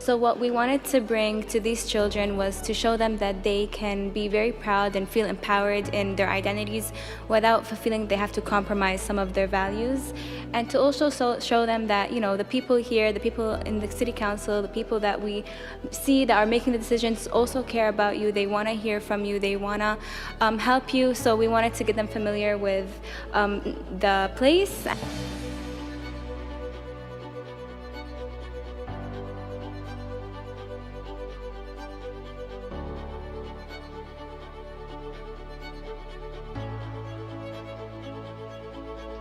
So what we wanted to bring to these children was to show them that they can be very proud and feel empowered in their identities without feeling they have to compromise some of their values, and to also show them that, you know, the people here, the people in the city council, the people that we see that are making the decisions also care about you. They want to hear from you. They want to help you. So we wanted to get them familiar with the place.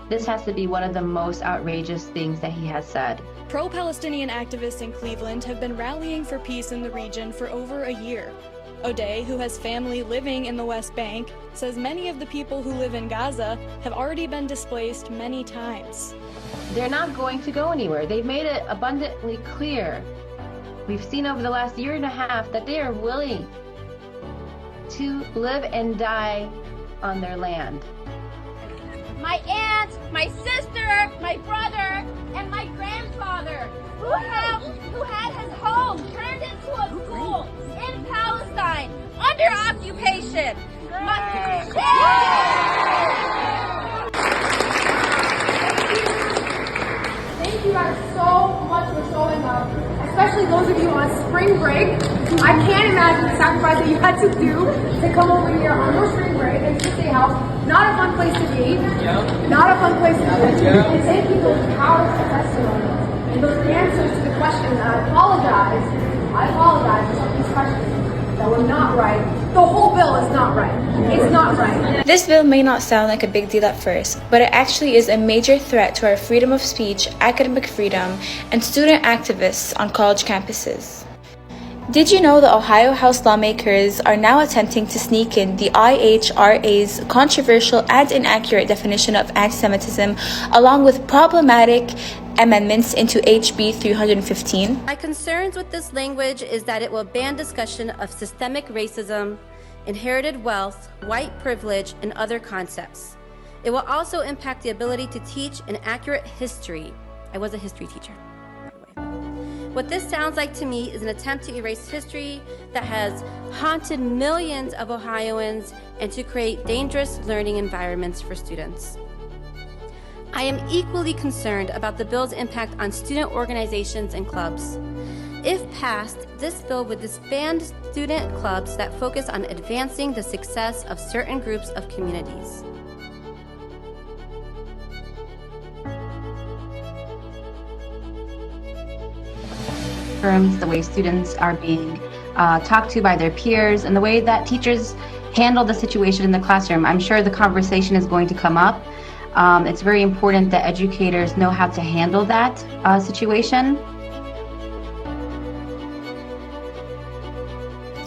This has to be one of the most outrageous things that he has said. Pro-Palestinian activists in Cleveland have been rallying for peace in the region for over a year. O'Day, who has family living in the West Bank, says many of the people who live in Gaza have already been displaced many times. They're not going to go anywhere. They've made it abundantly clear. We've seen over the last year and a half that they are willing to live and die on their land. My aunt, my sister, my brother, and my grandfather, who had his home turned into a school in Palestine under occupation. Thank you guys so much for showing up, especially those of you on spring break. I can't imagine the sacrifice that you had to do to come over here on your spring break and to State House. Not a fun place to be, not a fun place to be. And thank you for those powerful testimonies and those answers to the questions. I apologize for some of these questions that were not right. The whole bill is not right. It's not right. This bill may not sound like a big deal at first, but it actually is a major threat to our freedom of speech, academic freedom, and student activists on college campuses. Did you know the Ohio House lawmakers are now attempting to sneak in the IHRA's controversial and inaccurate definition of anti-Semitism along with problematic amendments into HB 315? My concerns with this language is that it will ban discussion of systemic racism, inherited wealth, white privilege, and other concepts. It will also impact the ability to teach an accurate history. I was a history teacher. What this sounds like to me is an attempt to erase history that has haunted millions of Ohioans and to create dangerous learning environments for students. I am equally concerned about the bill's impact on student organizations and clubs. If passed, this bill would disband student clubs that focus on advancing the success of certain groups of communities. The way students are being talked to by their peers, and the way that teachers handle the situation in the classroom. I'm sure the conversation is going to come up. It's very important that educators know how to handle that situation.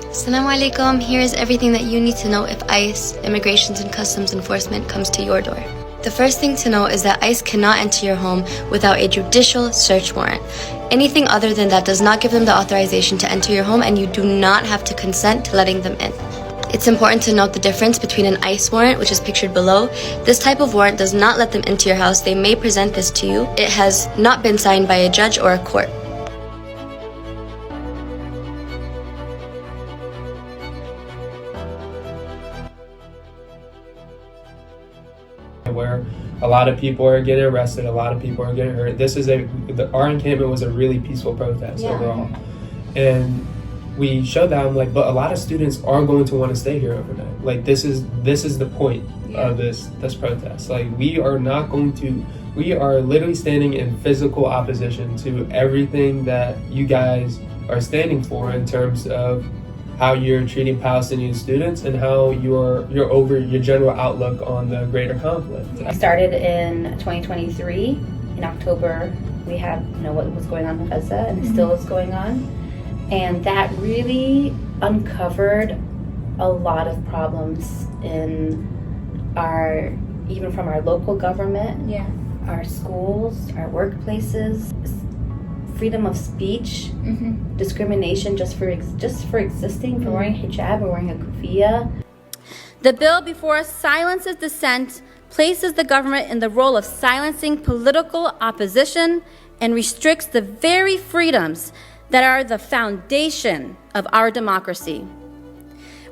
Assalamu alaikum. Here is everything that you need to know if ICE, Immigrations and Customs Enforcement, comes to your door. The first thing to know is that ICE cannot enter your home without a judicial search warrant. Anything other than that does not give them the authorization to enter your home, and you do not have to consent to letting them in. It's important to note the difference between an ICE warrant, which is pictured below. This type of warrant does not let them into your house. They may present this to you. It has not been signed by a judge or a court. Where a lot of people are getting arrested, a lot of people are getting hurt. Our encampment was a really peaceful protest overall. And we showed that, like, but a lot of students are going to want to stay here overnight. Like, this is the point of this protest. Like, we are literally standing in physical opposition to everything that you guys are standing for in terms of how you're treating Palestinian students and how you're over your general outlook on the greater conflict. I started in 2023. In October, we had what was going on in Gaza, and it still is going on. And that really uncovered a lot of problems even from our local government, our schools, our workplaces, freedom of speech, discrimination just for existing, for wearing hijab or wearing a kufiya. The bill before us silences dissent, places the government in the role of silencing political opposition, and restricts the very freedoms that are the foundation of our democracy.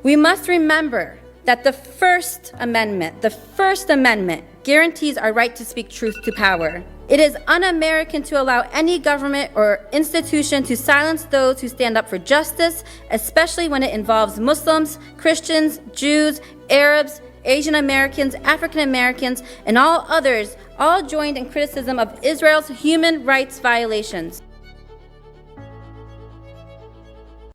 We must remember that the First Amendment guarantees our right to speak truth to power. It is un-American to allow any government or institution to silence those who stand up for justice, especially when it involves Muslims, Christians, Jews, Arabs, Asian Americans, African Americans, and all others, all joined in criticism of Israel's human rights violations.